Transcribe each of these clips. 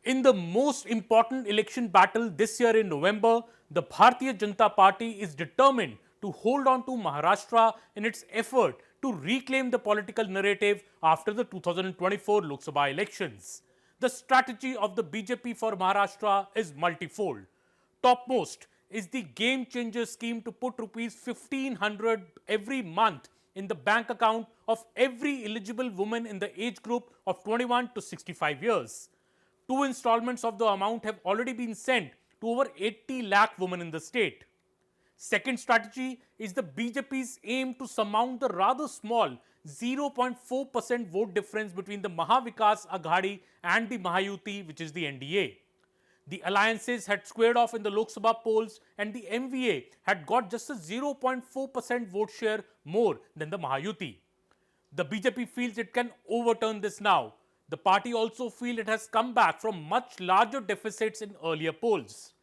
In the most important election battle this year in November, the Bharatiya Janata Party is determined to hold on to Maharashtra in its effort to reclaim the political narrative after the 2024 Lok Sabha elections. The strategy of the BJP for Maharashtra is multifold. Topmost is the game changer scheme to put rupees 1500 every month in the bank account of every eligible woman in the age group of 21 to 65 years. Two installments of the amount have already been sent to over 80 lakh women in the state. Second strategy is the BJP's aim to surmount the rather small 0.4% vote difference between the Mahavikas Aghadi and the Mahayuti, which is the NDA. The alliances had squared off in the Lok Sabha polls, and the MVA had got just a 0.4% vote share more than the Mahayuti. The BJP feels it can overturn this now. The party also feels it has come back from much larger deficits in earlier polls.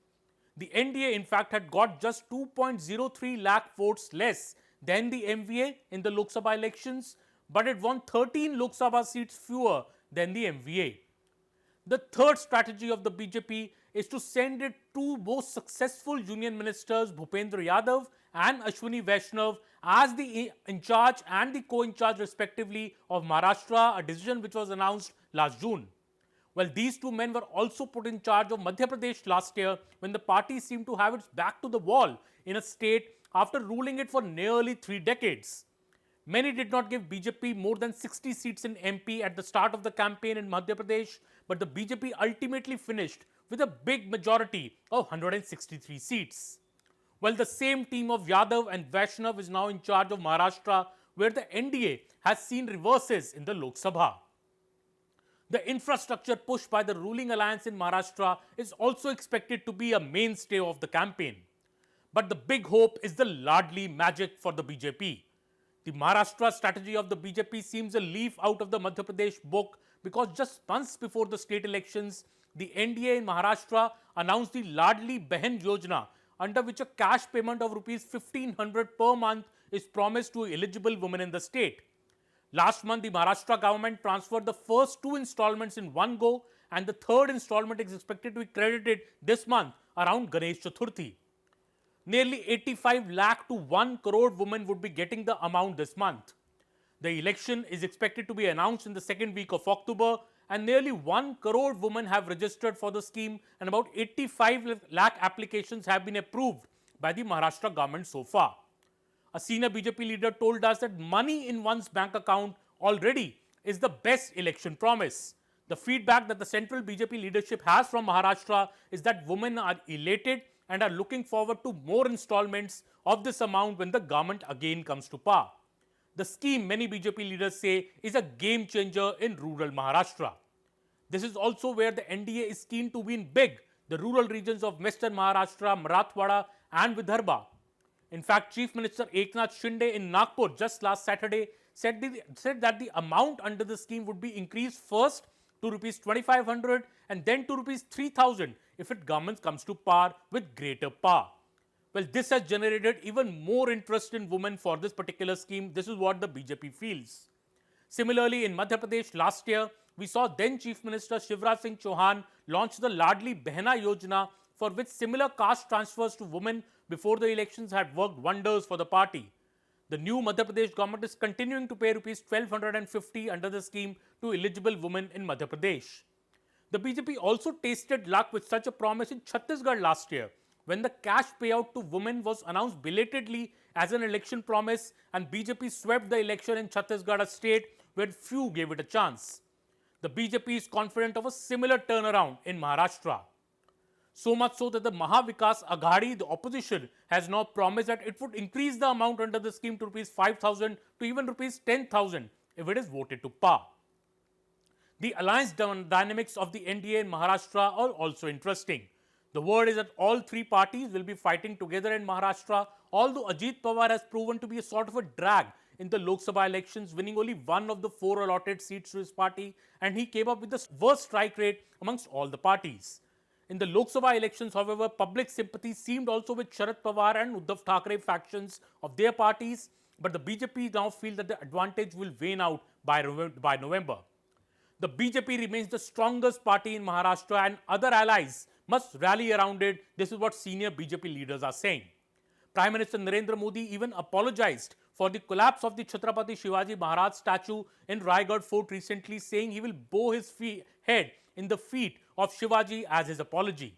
The NDA, in fact, had got just 2.03 lakh votes less than the MVA in the Lok Sabha elections, but it won 13 Lok Sabha seats fewer than the MVA. The third strategy of the BJP is to send its two most successful union ministers, Bhupendra Yadav and Ashwini Vaishnav, as the in charge and the co-in charge respectively of Maharashtra, a decision which was announced last June. Well, these two men were also put in charge of Madhya Pradesh last year when the party seemed to have its back to the wall in a state after ruling it for nearly 3 decades. Many did not give BJP more than 60 seats in MP at the start of the campaign in Madhya Pradesh, but the BJP ultimately finished with a big majority of 163 seats. Well, the same team of Yadav and Vaishnav is now in charge of Maharashtra, where the NDA has seen reverses in the Lok Sabha. The infrastructure push by the ruling alliance in Maharashtra is also expected to be a mainstay of the campaign. But the big hope is the Ladki magic for the BJP. The Maharashtra strategy of the BJP seems a leaf out of the Madhya Pradesh book because just months before the state elections, the NDA in Maharashtra announced the Ladki Bahin Yojana, under which a cash payment of rupees 1500 per month is promised to eligible women in the state. Last month, the Maharashtra government transferred the first two installments in one go, and the third installment is expected to be credited this month around Ganesh Chaturthi. Nearly 85 lakh to 1 crore women would be getting the amount this month. The election is expected to be announced in the second week of October, and nearly 1 crore women have registered for the scheme, and about 85 lakh applications have been approved by the Maharashtra government so far. A senior BJP leader told us that money in one's bank account already is the best election promise. The feedback that the central BJP leadership has from Maharashtra is that women are elated and are looking forward to more installments of this amount when the government again comes to power. The scheme, many BJP leaders say, is a game changer in rural Maharashtra. This is also where the NDA is keen to win big, the rural regions of Western Maharashtra, Marathwada and Vidarbha. In fact, Chief Minister Eknath Shinde in Nagpur just last Saturday said that the amount under the scheme would be increased first to rupees 2500 and then to rupees 3000 if its government comes to power with greater power. Well, this has generated even more interest in women for this particular scheme. This is what the BJP feels. Similarly, in Madhya Pradesh last year, we saw then Chief Minister Shivraj Singh Chauhan launch the Ladki Bahina Yojana, for which similar caste transfers to women before the elections had worked wonders for the party. The new Madhya Pradesh government is continuing to pay rupees 1250 under the scheme to eligible women in Madhya Pradesh. The BJP also tasted luck with such a promise in Chhattisgarh last year, when the cash payout to women was announced belatedly as an election promise, and BJP swept the election in Chhattisgarh, a state where few gave it a chance. The BJP is confident of a similar turnaround in Maharashtra. So much so that the Mahavikas Aghadi, the opposition, has now promised that it would increase the amount under the scheme to rupees 5,000 to even rupees 10,000 if it is voted to power. The alliance dynamics of the NDA in Maharashtra are also interesting. The word is that all three parties will be fighting together in Maharashtra, although Ajit Pawar has proven to be a sort of a drag in the Lok Sabha elections, winning only one of the 4 allotted seats to his party, and he came up with the worst strike rate amongst all the parties. In the Lok Sabha elections, however, public sympathy seemed also with Sharad Pawar and Uddhav Thackeray factions of their parties, but the BJP now feel that the advantage will wane out by November. The BJP remains the strongest party in Maharashtra and other allies must rally around it. This is what senior BJP leaders are saying. Prime Minister Narendra Modi even apologized for the collapse of the Chhatrapati Shivaji Maharaj statue in Raigad Fort recently, saying he will bow his head in the feet of Shivaji as his apology.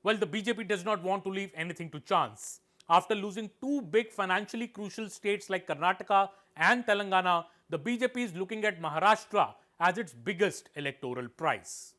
Well, the BJP does not want to leave anything to chance. After losing two big financially crucial states like Karnataka and Telangana, the BJP is looking at Maharashtra as its biggest electoral prize.